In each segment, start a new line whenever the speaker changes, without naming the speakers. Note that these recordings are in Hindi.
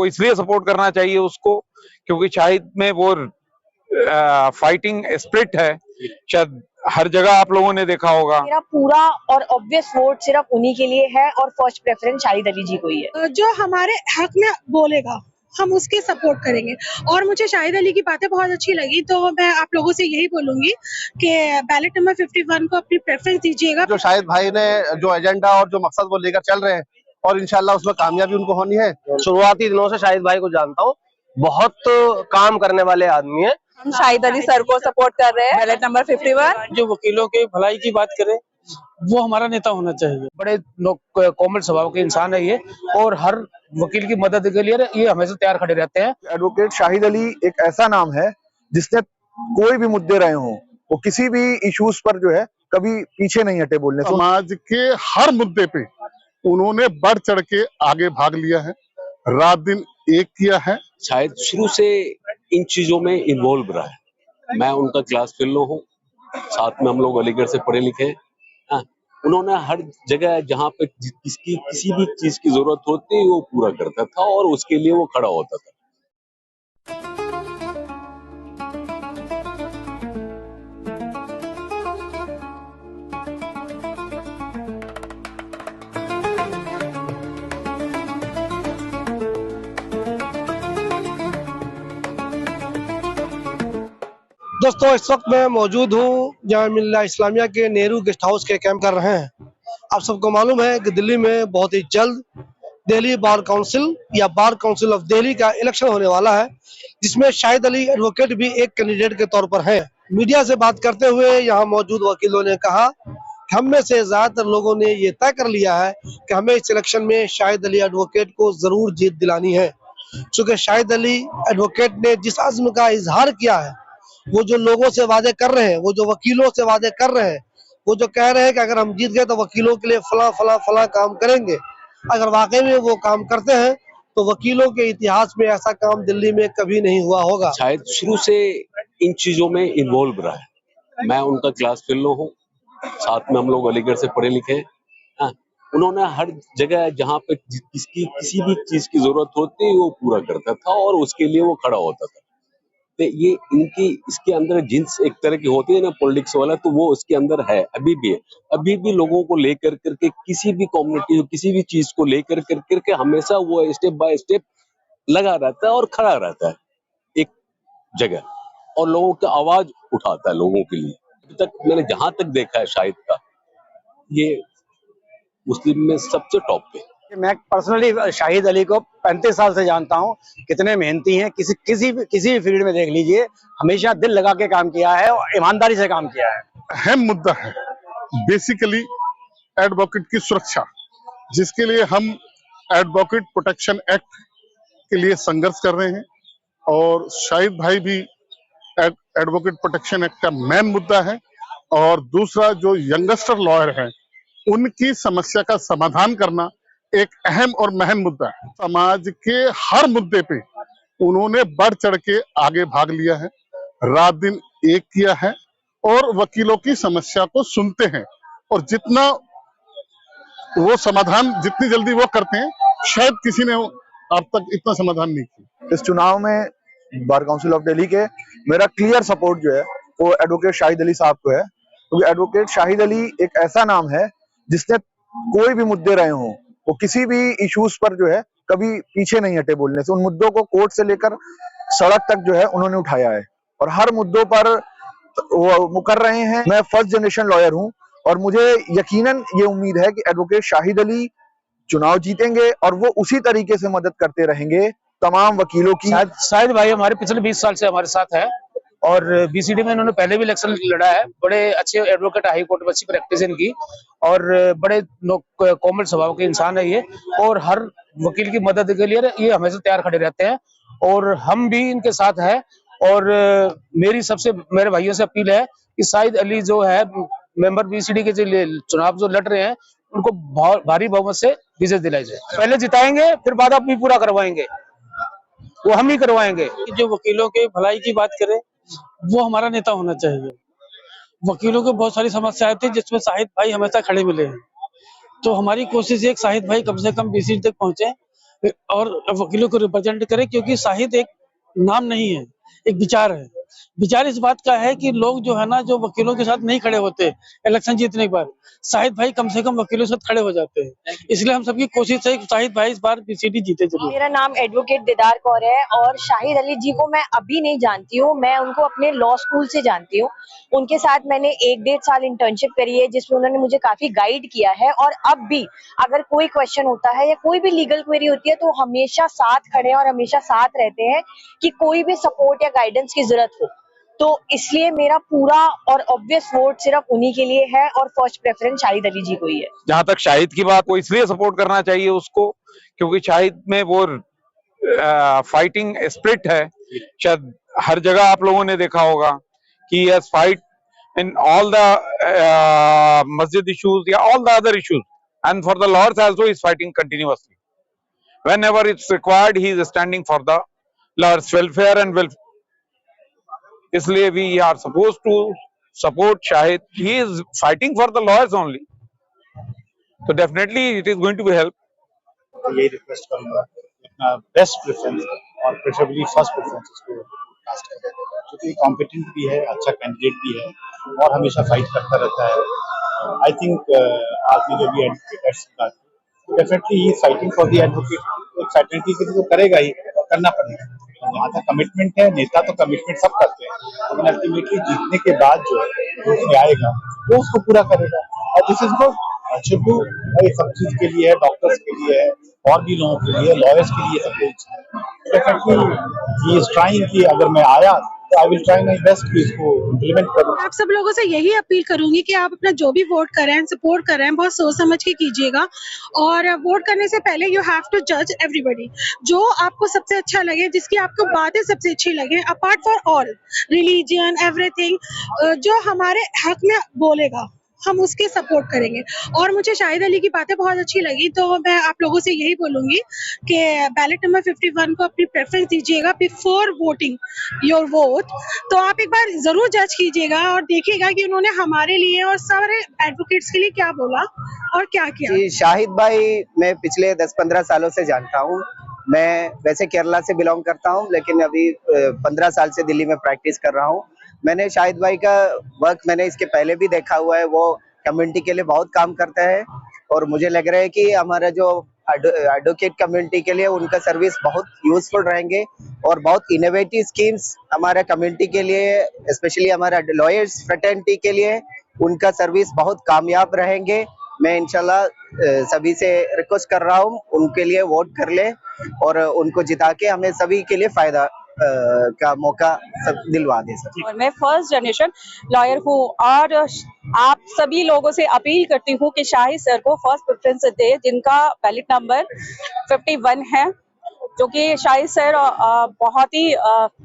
हमको इसलिए सपोर्ट करना चाहिए उसको क्योंकि शाहिद में वो फाइटिंग स्पिरिट है, शायद हर जगह आप लोगों ने देखा होगा।
मेरा पूरा और ऑब्वियस वोट सिर्फ उन्हीं के लिए है और फर्स्ट प्रेफरेंस शाहिद अली जी को ही है।
जो हमारे हक में बोलेगा हम उसके सपोर्ट करेंगे। और मुझे शाहिद अली की बातें बहुत अच्छी लगी, तो मैं आप लोगों से यही बोलूंगी कि बैलेट नंबर 51 को अपनी प्रेफरेंस दीजिएगा।
जो शाहिद भाई ने जो एजेंडा और जो मकसद वो लेकर चल रहे हैं और इंशाल्लाह उसमें कामयाबी उनको होनी है। शुरुआती दिनों से शाहिद भाई को जानता हूँ, बहुत काम करने वाले आदमी है।
हम शाहिद अली सर को सपोर्ट कर रहे हैं। Ballot number 51।
जो वकीलों के भलाई की बात करे वो हमारा नेता होना चाहिए। बड़े कोमल स्वभाव के इंसान है ये और हर वकील की मदद के लिए ये हमेशा तैयार खड़े रहते हैं।
एडवोकेट शाहिद अली एक ऐसा नाम है जिसने कोई भी मुद्दे रहे हों, वो किसी भी इश्यूज पर जो है कभी पीछे नहीं हटे बोलने से।
समाज के हर मुद्दे पे उन्होंने बढ़ चढ़ के आगे भाग लिया है, रात दिन एक किया है।
शायद शुरू से इन चीजों में इन्वॉल्व रहा है। मैं उनका क्लास फेलो हूँ, साथ में हम लोग अलीगढ़ से पढ़े लिखे हैं। उन्होंने हर जगह जहाँ पे किसी भी चीज की जरूरत होती वो पूरा करता था और उसके लिए वो खड़ा होता था।
दोस्तों इस वक्त मैं मौजूद हूँ जामिया मिल्लिया इस्लामिया के नेहरू गेस्ट हाउस के कैंप कर रहे हैं। आप सबको मालूम है कि दिल्ली में बहुत ही जल्द दिल्ली बार काउंसिल या बार काउंसिल ऑफ दिल्ली का इलेक्शन होने वाला है, जिसमें शाहिद अली एडवोकेट भी एक कैंडिडेट के तौर पर है। मीडिया से बात करते हुए यहाँ मौजूद वकीलों ने कहा कि हम में से ज्यादातर लोगों ने ये तय कर लिया है कि हमें इस इलेक्शन में शाहिद अली एडवोकेट को जरूर जीत दिलानी है, क्योंकि शाहिद अली एडवोकेट ने जिस आज़्म का इजहार किया है, वो जो लोगों से वादे कर रहे हैं, वो जो वकीलों से वादे कर रहे हैं, वो जो कह रहे हैं कि अगर हम जीत गए तो वकीलों के लिए फला फला फला काम करेंगे, अगर वाकई में वो काम करते हैं तो वकीलों के इतिहास में ऐसा काम दिल्ली में कभी नहीं हुआ होगा।
शायद शुरू से इन चीजों में इन्वॉल्व रहा है। मैं उनका क्लास फेलो हूँ, साथ में हम लोग अलीगढ़ से पढ़े लिखे हैं। उन्होंने हर जगह जहाँ पे किसी भी चीज की जरूरत होती वो पूरा करता था और उसके लिए वो खड़ा होता था। तो ये इनकी इसके अंदर जिन्स एक तरह की होती है ना पॉलिटिक्स वाला, तो वो उसके अंदर है, अभी भी लोगों को लेकर करके किसी भी कम्युनिटी किसी भी चीज को लेकर करके हमेशा वो स्टेप बाय स्टेप लगा रहता है और खड़ा रहता है एक जगह और लोगों की आवाज उठाता है लोगों के लिए। अभी तक मैंने जहां तक देखा है शाहिद का, ये मुस्लिम में सबसे टॉप पे।
मैं पर्सनली शाहिद अली को 35 साल से जानता हूँ, कितने मेहनती हैं। किसी भी फील्ड में देख लीजिए, हमेशा दिल लगा के काम किया है और ईमानदारी से काम किया है।
अहम मुद्दा है बेसिकली एडवोकेट की सुरक्षा, जिसके लिए हम एडवोकेट प्रोटेक्शन एक्ट के लिए संघर्ष कर रहे हैं और शाहिद भाई भी एडवोकेट प्रोटेक्शन एक्ट का मेन मुद्दा है। और दूसरा जो यंगस्टर लॉयर हैं उनकी समस्या का समाधान करना एक अहम और महन मुद्दा है। समाज के हर मुद्दे पे उन्होंने बढ़ चढ़ के आगे भाग लिया है, रात दिन एक किया है और वकीलों की समस्या को सुनते हैं और जितना वो समाधान जितनी जल्दी वो करते हैं, शायद किसी ने अब तक इतना समाधान नहीं किया।
इस चुनाव में बार काउंसिल ऑफ दिल्ली के मेरा क्लियर सपोर्ट जो है वो एडवोकेट शाहिद अली साहब को है, क्योंकि एडवोकेट शाहिद अली एक ऐसा नाम है जिसने कोई भी मुद्दे रहे हों, वो किसी भी इश्यूज पर जो है कभी पीछे नहीं हटे बोलने से। उन मुद्दों को कोर्ट से लेकर सड़क तक जो है उन्होंने उठाया है और हर मुद्दों पर वो कर रहे हैं। मैं फर्स्ट जनरेशन लॉयर हूं और मुझे यकीनन ये उम्मीद है कि एडवोकेट शाहिद अली चुनाव जीतेंगे और वो उसी तरीके से मदद करते रहेंगे तमाम वकीलों की।
शाहिद भाई हमारे पिछले 20 साल से हमारे साथ है और बीसीडी में इन्होंने पहले भी इलेक्शन लड़ा है। बड़े अच्छे एडवोकेट, हाई कोर्ट में अच्छी प्रैक्टिस इनकी और बड़े कोमल स्वभाव के इंसान है ये और हर वकील की मदद के लिए ये हमेशा तैयार खड़े रहते हैं और हम भी इनके साथ है। और मेरे भाइयों से अपील है कि शाहिद अली जो है मेंबर बीसीडी के जो चुनाव जो लड़ रहे हैं उनको भारी बहुमत से विजय दिलाई जाए। पहले जिताएंगे फिर बाद भी पूरा करवाएंगे, वो हम ही करवाएंगे। जो वकीलों के भलाई की बात करें वो हमारा नेता होना चाहिए। वकीलों को बहुत सारी समस्याएं थी जिसमें शाहिद भाई हमेशा खड़े मिले हैं, तो हमारी कोशिश है कि शाहिद भाई कम से कम बीसीडी तक पहुंचे
और वकीलों को रिप्रेजेंट करे, क्योंकि शाहिद एक नाम नहीं है, एक विचार है। विचार इस बात का है कि लोग जो है ना, जो वकीलों के साथ नहीं खड़े होते इलेक्शन जीतने के बाद, शाहिद भाई कम से कम वकीलों के साथ खड़े हो जाते हैं। इसलिए हम सबकी कोशिश है कि शाहिद भाई इस बार बीसीडी जीते जरूर।
मेरा नाम एडवोकेट दीदार कौर है और शाहिद अली जी को मैं अभी नहीं जानती हूँ, मैं उनको अपने लॉ स्कूल से जानती हूँ। उनके साथ मैंने 1-1.5 साल इंटर्नशिप करी है, जिसमें उन्होंने मुझे काफी गाइड किया है। और अब भी अगर कोई क्वेश्चन होता है या कोई भी लीगल क्वेरी होती है तो हमेशा साथ खड़े हैं और हमेशा साथ रहते हैं कि कोई भी सपोर्ट या गाइडेंस की जरूरत हो। तो इसलिए मेरा पूरा और ऑब्वियस वोट सिर्फ उन्हीं के लिए है और फर्स्ट प्रेफरेंस शाहिद अली जी को ही है।
जहां तक शाहिद की बात, को इसलिए सपोर्ट करना चाहिए उसको क्योंकि शाहिद में वो फाइटिंग स्पिरिट है। शायद हर जगह आप लोगों ने देखा होगा कि yes fight in all the masjid issues या all the other issues, and for the lords also is fighting continuously whenever it's required. He is standing for the lord's welfare and welfare. इसलिए we are supposed to support Shahid. He is fighting for the lawyers only, so definitely it is going to be help.
यही रिक्वेस्ट करूंगा अपना बेस्ट प्रेफरेंस और प्रेफरेबली फर्स्ट प्रेफरेंस उसको कास्ट करें, क्योंकि कॉम्पिटेंट भी है, अच्छा कैंडिडेट भी है और हमेशा फाइट करता रहता है। आई थिंक आज में जो भी एडवोकेट्स की बात की, definitely he fighting for the advocate faculty के लिए तो करेगा ही और करना पड़ेगा। जहाँ तक कमिटमेंट है, नेता तो कमिटमेंट सब करते हैं, लेकिन अल्टीमेटली जीतने के बाद जो है उसमें आएगा वो उसको पूरा करेगा। और this is good, should do. सब चीज के लिए है, डॉक्टर्स के लिए है और भी लोगों के लिए, लॉयर्स के लिए सब कुछ। डेफिनेटली ही इज ट्राइंग कि अगर मैं आया तो I will try my best कि इसको इम्प्लीमेंट करूं।
आप सब लोगों से यही अपील करूंगी कि आप अपना जो भी वोट कर रहे हैं, सपोर्ट कर रहे हैं, बहुत सोच समझ के कीजिएगा। और वोट करने से पहले यू हैव टू जज एवरीबडी, जो आपको सबसे अच्छा लगे, जिसकी आपको बातें सबसे अच्छी लगे, apart for all religion everything, जो हमारे हक में बोलेगा हम उसके सपोर्ट करेंगे। और मुझे शाहिद अली की बातें बहुत अच्छी लगी, तो मैं आप लोगों से यही बोलूंगी कि बैलेट नंबर 51 को अपनी प्रेफरेंस दीजिएगा बिफोर वोटिंग योर वोट। तो आप एक बार जरूर जज कीजिएगा और देखिएगा कि उन्होंने हमारे लिए और सारे एडवोकेट्स के लिए क्या बोला और क्या किया।
जी, शाहिद भाई मैं पिछले 10-15 सालों से जानता हूँ। मैं वैसे केरला से बिलोंग करता हूँ, लेकिन अभी 15 साल से दिल्ली में प्रैक्टिस कर रहा हूँ। मैंने शाहिद भाई का वर्क मैंने इसके पहले भी देखा हुआ है, वो कम्युनिटी के लिए बहुत काम करता है और मुझे लग रहा है कि हमारा जो एडवोकेट कम्युनिटी के लिए उनका सर्विस बहुत यूजफुल रहेंगे और बहुत इनोवेटिव स्कीम्स हमारे कम्युनिटी के लिए, स्पेशली हमारा लॉयर्स फ्रेटर्निटी के लिए उनका सर्विस बहुत कामयाब रहेंगे। मैं इंशाल्लाह सभी से रिक्वेस्ट कर रहा हूँ उनके लिए वोट कर ले और उनको जिता के हमें सभी के लिए फायदा का मौका सब दिलवा दे सर।
और मैं फर्स्ट जनरेशन लॉयर हूँ और आप सभी लोगों से अपील करती हूँ कि शाहिद सर को फर्स्ट प्रेफरेंस दे, जिनका बैलेट नंबर 51 है, जो कि शाहिद सर बहुत ही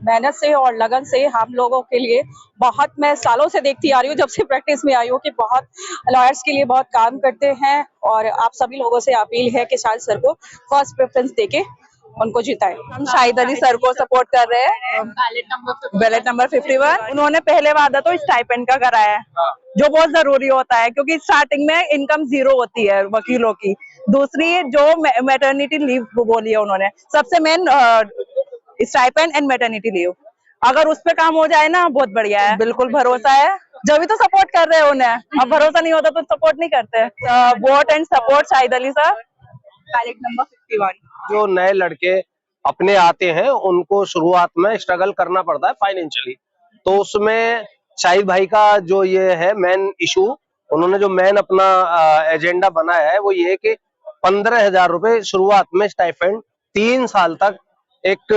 मेहनत से और लगन से हम लोगों के लिए बहुत, मैं सालों से देखती आ रही हूँ जब से प्रैक्टिस में आई हूँ कि बहुत लॉयर्स के लिए बहुत काम करते हैं। और आप सभी लोगों से अपील है कि शाहिद सर को फर्स्ट प्रेफरेंस देके उनको जिताए।
हम शाहिद अली सर को सपोर्ट कर रहे हैं, बैलेट नंबर 51। उन्होंने पहले वादा तो स्टाइपेंड का कराया है, जो बहुत जरूरी होता है क्योंकि स्टार्टिंग में इनकम 0 होती है वकीलों की। दूसरी जो मैटरनिटी लीव बोली है उन्होंने, सबसे main stipend and maternity leave, अगर उस पे काम हो जाए ना बहुत बढ़िया है। बिल्कुल भरोसा है, जब भी तो सपोर्ट कर रहे हैं उन्हें, अब भरोसा नहीं होता तो सपोर्ट नहीं करते। Vote and support Shahid Ali sir, ballot number 51।
जो नए लड़के अपने आते हैं उनको शुरुआत में स्ट्रगल करना पड़ता है फाइनेंशियली, तो उसमें शाहिद भाई का जो ये है मेन इशू, उन्होंने जो मेन अपना एजेंडा बनाया है वो ये है कि 15,000 रुपए शुरुआत में स्टाइपेंड 3 साल तक एक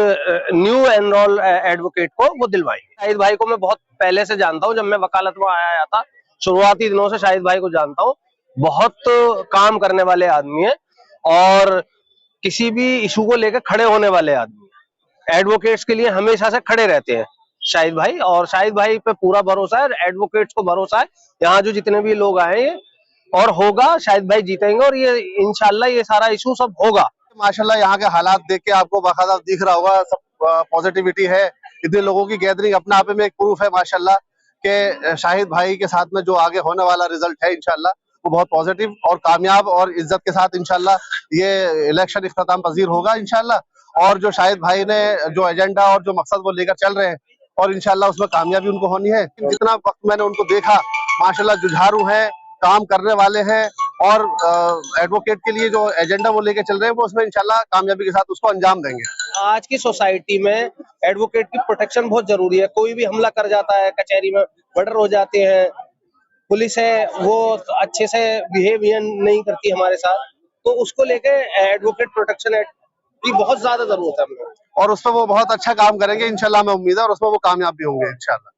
न्यू एनरोल एडवोकेट को वो दिलवाएंगे। शाहिद भाई को मैं बहुत पहले से जानता हूँ, जब मैं वकालत में आया था शुरुआती दिनों से शाहिद भाई को जानता हूँ। बहुत काम करने वाले आदमी है और किसी भी इशू को लेकर खड़े होने वाले आदमी, एडवोकेट्स के लिए हमेशा से खड़े रहते हैं शाहिद भाई, और शाहिद भाई पे पूरा भरोसा है, एडवोकेट्स को भरोसा है। यहाँ जो जितने भी लोग आए और होगा, शाहिद भाई जीतेंगे और ये इंशाल्लाह ये सारा इशू सब होगा।
माशाल्लाह यहाँ के हालात देख के आपको बाकायदा दिख रहा होगा, सब पॉजिटिविटी है, इतने लोगों की गैदरिंग अपने आप में एक प्रूफ है माशाल्लाह के शाहिद भाई के साथ में जो आगे होने वाला रिजल्ट है इंशाल्लाह
वो बहुत पॉजिटिव और कामयाब और इज्जत के साथ इंशाल्लाह ये इलेक्शन इख्तिताम पजीर होगा इंशाल्लाह। और जो शाहिद भाई ने जो एजेंडा और जो मकसद वो लेकर चल रहे हैं और इंशाल्लाह उसमें कामयाबी उनको होनी है। जितना वक्त मैंने उनको देखा माशाल्लाह जुझारू हैं, काम करने वाले हैं और एडवोकेट के लिए जो एजेंडा वो लेके चल रहे हैं वो उसमें इंशाल्लाह कामयाबी के साथ उसको अंजाम देंगे।
आज की सोसाइटी में एडवोकेट की प्रोटेक्शन बहुत जरूरी है। कोई भी हमला कर जाता है, कचहरी में मर्डर हो जाते हैं, पुलिस है वो अच्छे से बिहेव नहीं करती हमारे साथ, तो उसको लेके एडवोकेट प्रोटेक्शन एक्ट की बहुत ज्यादा जरूरत है हमें।
और उसमें वो बहुत अच्छा काम करेंगे इंशाल्लाह, हमें उम्मीद है और उसमें वो कामयाब भी होंगे इंशाल्लाह।